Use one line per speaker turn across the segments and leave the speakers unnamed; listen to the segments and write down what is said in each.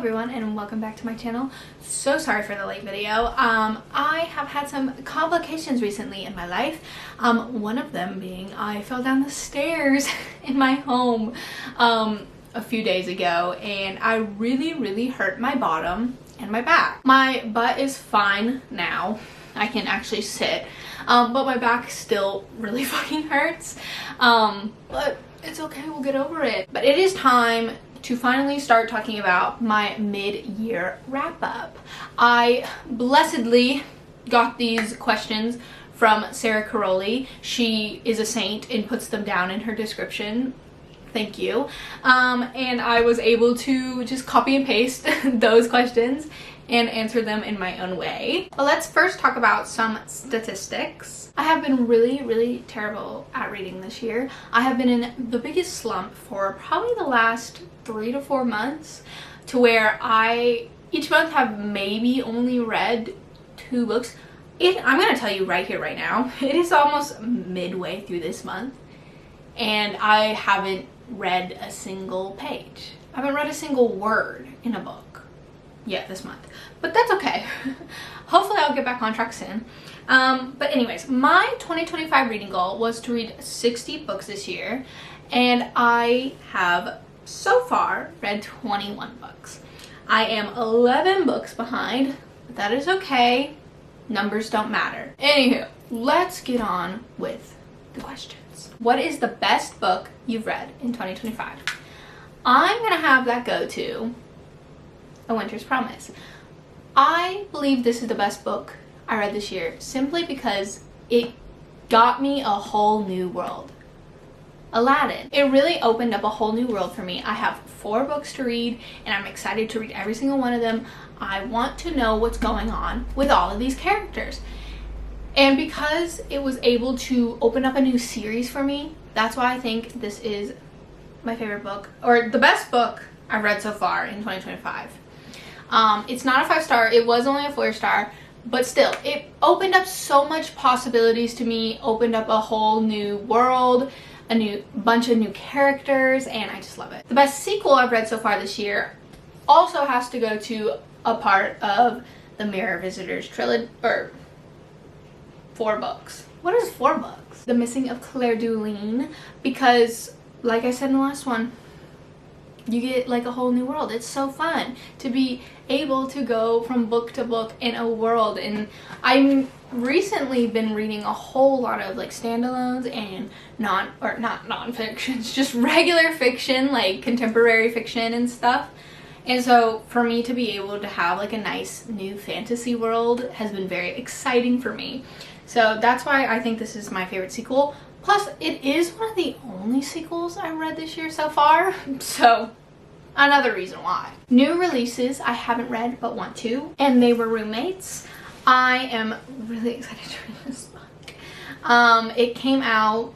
everyone and welcome back to my channel. So sorry for the late video. I have had some complications recently in my life. One of them being I fell down the stairs in my home a few days ago and I really hurt my bottom and my back. My butt is fine now. I can actually sit, but my back still really fucking hurts. But it's okay, we'll get over it. But it is time to finally start talking about my mid-year wrap-up. I blessedly got these questions from Sarah Caroli. She is a saint and puts them down in her description. Thank you. And I was able to just copy and paste those questions and answer them in my own way. But let's first talk about some statistics. I have been really terrible at reading this year. I have been in the biggest slump for probably the last 3 to 4 months, to where I each month have maybe only read 2 books. I'm gonna tell you right here, right now, it is almost midway through this month and I haven't read a single page. I haven't read a single word in a book yet this month, but that's okay. Hopefully I'll get back on track soon. But anyways, my 2025 reading goal was to read 60 books this year, and I have so far read 21 books. I am 11 books behind, but that is okay. Numbers don't matter. Anywho, let's get on with the questions. What is the best book you've read in 2025? I'm gonna have that go to A Winter's Promise. I believe this is the best book I read this year simply because it got me a whole new world. Aladdin. It really opened up a whole new world for me. I have 4 books to read and I'm excited to read every single one of them. I want to know what's going on with all of these characters. And because it was able to open up a new series for me, that's why I think this is my favorite book, or the best book I've read so far in 2025. It's not a 5-star, it was only a 4-star, but still, it opened up so much possibilities to me, opened up a whole new world, a bunch of new characters, and I just love it. The best sequel I've read so far this year also has to go to a part of the Mirror Visitors trilogy, or 4 books. What is 4 books? The Missing of Claire Dulene, because like I said in the last one, you get like a whole new world. It's so fun to be able to go from book to book in a world, and I've recently been reading a whole lot of like standalones and not non-fictions, just regular fiction, like contemporary fiction and stuff. And so for me to be able to have like a nice new fantasy world has been very exciting for me. So that's why I think this is my favorite sequel. Plus, it is one of the only sequels I've read this year so far, so another reason why. New releases I haven't read but want to, and They Were Roommates. I am really excited to read this book. It came out,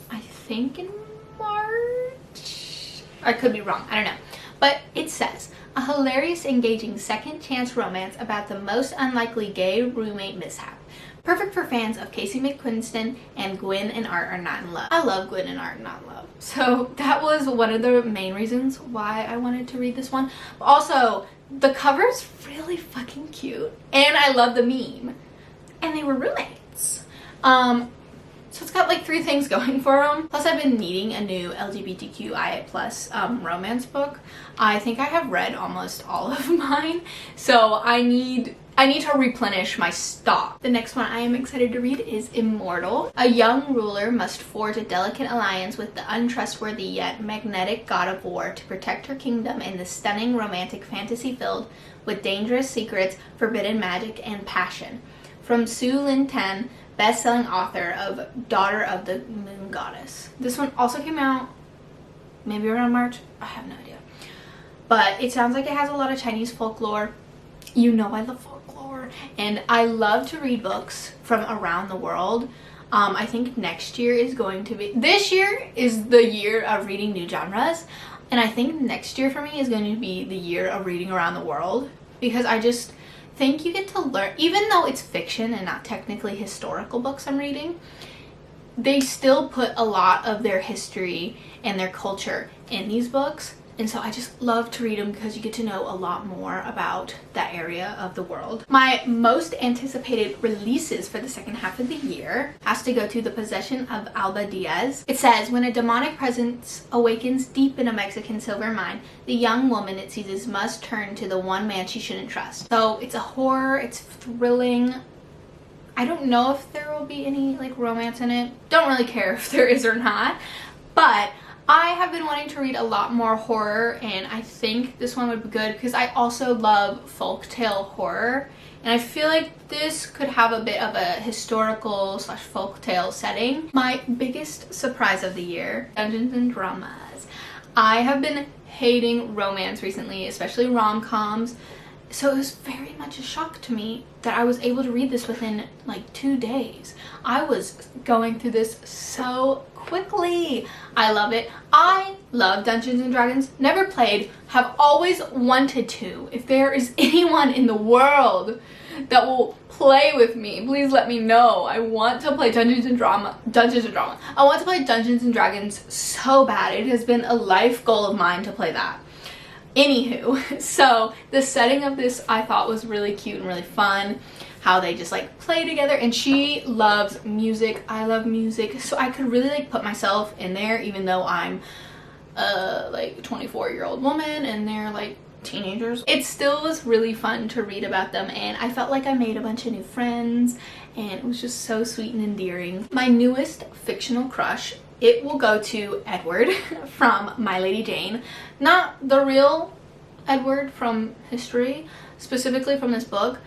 I think, in March? I could be wrong, I don't know. But it says, a hilarious, engaging second chance romance about the most unlikely gay roommate mishap. Perfect for fans of Casey McQuiston and Gwen and Art Are Not in Love. I love Gwen and Art Are Not in Love. So that was one of the main reasons why I wanted to read this one. But also, the cover's really fucking cute. And I love the meme. And they were roommates. So it's got like 3 things going for them. Plus I've been needing a new LGBTQIA+ romance book. I think I have read almost all of mine. So I need to replenish my stock. The next one I am excited to read is Immortal. A young ruler must forge a delicate alliance with the untrustworthy yet magnetic god of war to protect her kingdom in the stunning romantic fantasy filled with dangerous secrets, forbidden magic, and passion. From Su Lin Ten, best-selling author of Daughter of the Moon Goddess. This one also came out maybe around March. I have no idea. But it sounds like it has a lot of Chinese folklore. You know I love folklore, and I love to read books from around the world. I think next year is going to be, this year is the year of reading new genres, and I think next year for me is going to be the year of reading around the world, because I just think you get to learn, even though it's fiction and not technically historical books I'm reading, they still put a lot of their history and their culture in these books, And so I just love to read them because you get to know a lot more about that area of the world. My most anticipated releases for the second half of the year has to go to The Possession of Alba Diaz. It says, when a demonic presence awakens deep in a Mexican silver mine, the young woman it seizes must turn to the one man she shouldn't trust. So it's a horror, it's thrilling. I don't know if there will be any like romance in it. Don't really care if there is or not, but I have been wanting to read a lot more horror, and I think this one would be good because I also love folktale horror, and I feel like this could have a bit of a historical / folktale setting. My biggest surprise of the year, Dungeons and Dramas. I have been hating romance recently, especially rom-coms, so it was very much a shock to me that I was able to read this within like 2 days. I was going through this so quickly. I love it. I love Dungeons and Dragons. Never played, have always wanted to. If there is anyone in the world that will play with me, please let me know. I want to play Dungeons and Drama. I want to play Dungeons and Dragons so bad. It has been a life goal of mine to play that. Anywho, so the setting of this I thought was really cute and really fun. How they just like play together, and she loves music. I love music, so I could really like put myself in there, even though I'm like a 24-year-old woman and they're like teenagers. It still was really fun to read about them, and I felt like I made a bunch of new friends, and it was just so sweet and endearing. My newest fictional crush, it will go to Edward from My Lady Jane. Not the real Edward from history, specifically from this book.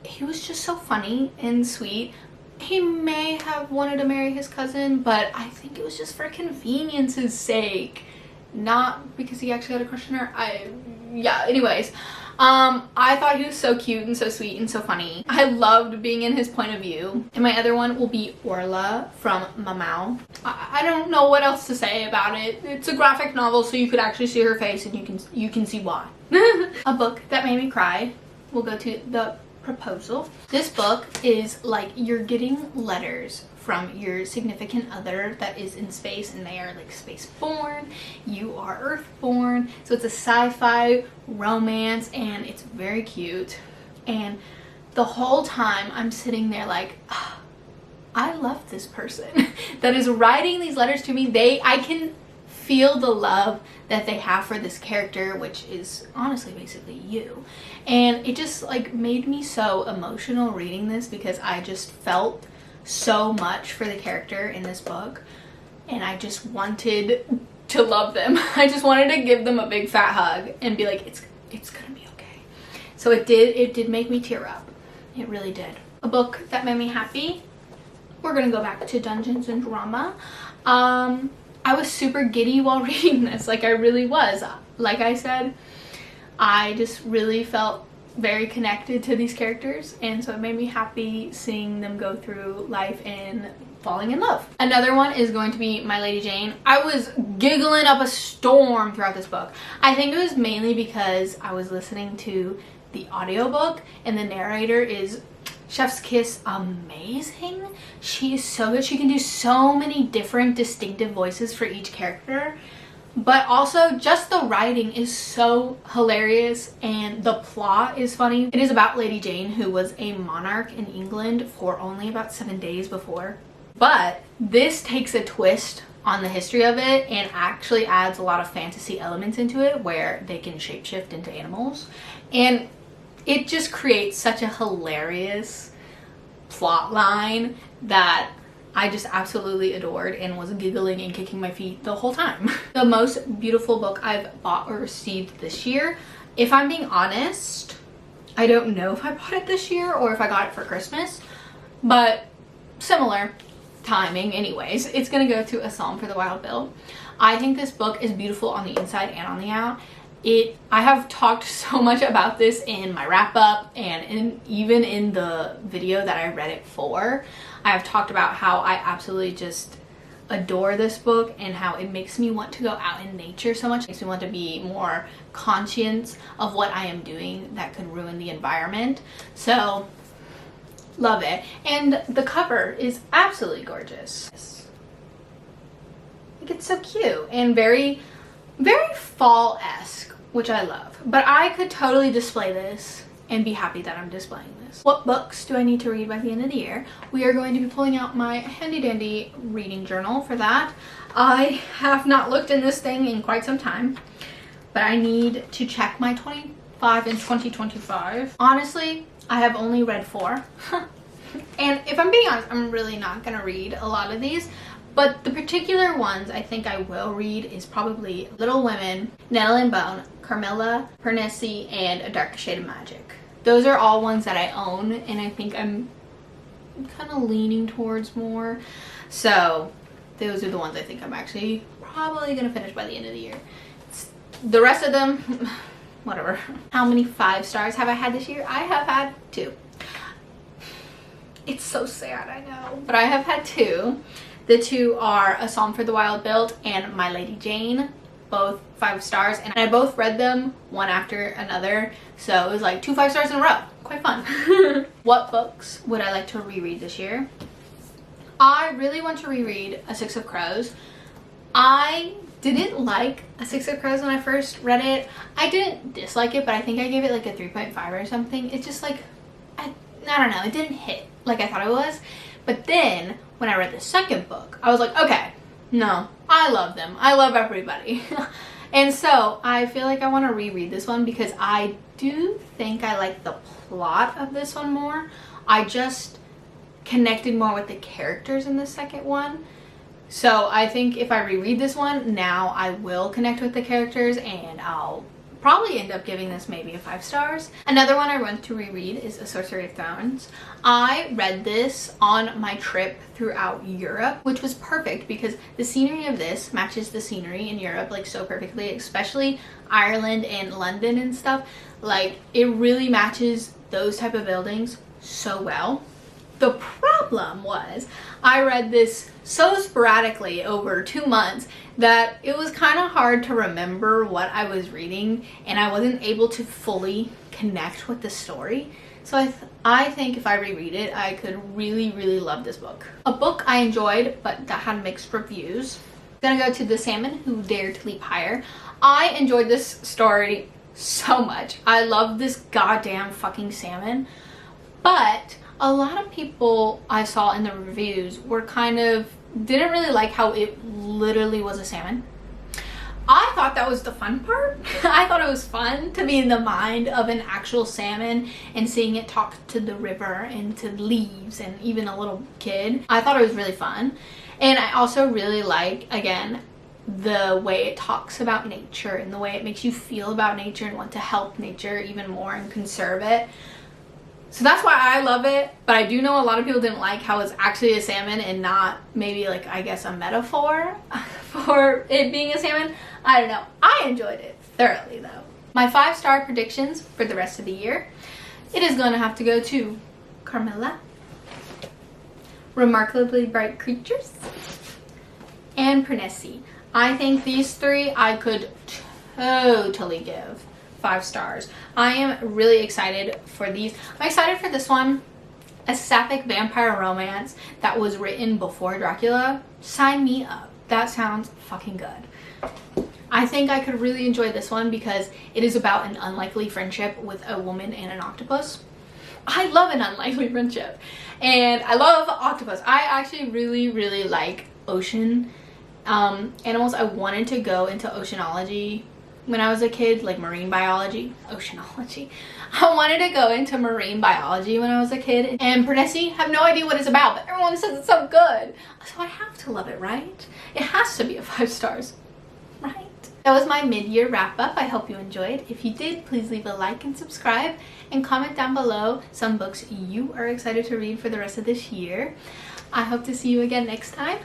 He was just so funny and sweet. He may have wanted to marry his cousin, but I think it was just for convenience's sake, not because he actually had a crush on her. Yeah, anyways. I thought he was so cute and so sweet and so funny. I loved being in his point of view. And my other one will be Orla from Mamau. I don't know what else to say about it. It's a graphic novel, so you could actually see her face and you can see why. A book that made me cry will go to The Proposal. This book is like you're getting letters from your significant other that is in space, and they are like space born, you are earth born, so it's a sci-fi romance and it's very cute. And the whole time I'm sitting there like, oh, I love this person that is writing these letters to me. I can feel the love that they have for this character, which is honestly basically you. And it just like made me so emotional reading this because I just felt so much for the character in this book, and I just wanted to love them. I just wanted to give them a big fat hug and be like, it's gonna be okay. So it did make me tear up. It really did. A book that made me happy, we're gonna go back to Dungeons and Drama. I was super giddy while reading this, like I really was. Like I said, I just really felt very connected to these characters, and so it made me happy seeing them go through life and falling in love. Another one is going to be My Lady Jane. I was giggling up a storm throughout this book. I think it was mainly because I was listening to the audiobook, and the narrator is chef's kiss amazing. She is so good. She can do so many different distinctive voices for each character. But also just the writing is so hilarious and the plot is funny. It is about Lady Jane, who was a monarch in England for only about 7 days before. But this takes a twist on the history of it and actually adds a lot of fantasy elements into it where they can shapeshift into animals. And it just creates such a hilarious plot line that I just absolutely adored and was giggling and kicking my feet the whole time. The most beautiful book I've bought or received this year, if I'm being honest, I don't know if I bought it this year or if I got it for Christmas, but similar timing anyways. It's gonna go to A Psalm for the Wild Bill. I think this book is beautiful on the inside and on the out. I have talked so much about this in my wrap-up and even in the video that I read it for. I have talked about how I absolutely just adore this book and how it makes me want to go out in nature so much. It makes me want to be more conscious of what I am doing that could ruin the environment. So, love it. And the cover is absolutely gorgeous. Like, it's so cute and very very fall-esque, which I love. But I could totally display this and be happy that I'm displaying this. What books do I need to read by the end of the year? We are going to be pulling out my handy dandy reading journal for that. I have not looked in this thing in quite some time, but I need to check my 25 and 2025. Honestly, I have only read 4. And if I'm being honest, I'm really not gonna read a lot of these, but the particular ones I think I will read is probably Little Women, Nettle and Bone, Carmilla, Pernesi, and A Darker Shade of Magic. Those are all ones that I own, and I think I'm kind of leaning towards more. So those are the ones I think I'm actually probably gonna finish by the end of the year. The rest of them, whatever. How many 5 stars have I had this year? I have had 2. It's so sad, I know, but I have had 2. The 2 are A Psalm for the Wild Built and My Lady Jane, both 5 stars, and I both read them one after another, so it was like 2 5 stars in a row. Quite fun. What books would I like to reread this year? I really want to reread A Six of Crows. I didn't like A Six of Crows when I first read it. I didn't dislike it, but I think I gave it like a 3.5 or something. It's just like, I don't know, it didn't hit like I thought it was. But then when I read the second book, I was like, okay, no, I love them. I love everybody. And so I feel like I want to reread this one because I do think I like the plot of this one more. I just connected more with the characters in the second one. So I think if I reread this one, now I will connect with the characters, and I'll probably end up giving this maybe a 5 stars. Another one I want to reread is A Sorcery of Thrones. I read this on my trip throughout Europe, which was perfect because the scenery of this matches the scenery in Europe like so perfectly, especially Ireland and London and stuff. Like, it really matches those type of buildings so well. The problem was I read this so sporadically over 2 months that it was kind of hard to remember what I was reading, and I wasn't able to fully connect with the story. So I think if I reread it, I could really love this book. A book I enjoyed but that had mixed reviews. Gonna go to The Salmon Who Dared to Leap Higher. I enjoyed this story so much. I love this goddamn fucking salmon, but a lot of people I saw in the reviews were didn't really like how it literally was a salmon. I thought that was the fun part. I thought it was fun to be in the mind of an actual salmon and seeing it talk to the river and to leaves and even a little kid. I thought it was really fun. And I also really like, again, the way it talks about nature and the way it makes you feel about nature and want to help nature even more and conserve it. So that's why I love it, but I do know a lot of people didn't like how it's actually a salmon and not maybe like, I guess, a metaphor for it being a salmon. I don't know. I enjoyed it thoroughly though. My 5-star predictions for the rest of the year. It is going to have to go to Carmilla, Remarkably Bright Creatures, and Pernesi. I think these 3 I could totally give 5 stars. I am really excited for these. I'm excited for this one, a sapphic vampire romance that was written before Dracula. Sign me up. That sounds fucking good. I think I could really enjoy this one because it is about an unlikely friendship with a woman and an octopus. I love an unlikely friendship, and I love octopus. I actually really like ocean animals. I wanted to go into oceanology when I was a kid, like marine biology, oceanology. I wanted to go into marine biology when I was a kid, and Pernesi, have no idea what it's about, but everyone says it's so good. So I have to love it, right? It has to be a 5 stars, right? That was my mid-year wrap-up. I hope you enjoyed. If you did, please leave a like and subscribe, and comment down below some books you are excited to read for the rest of this year. I hope to see you again next time.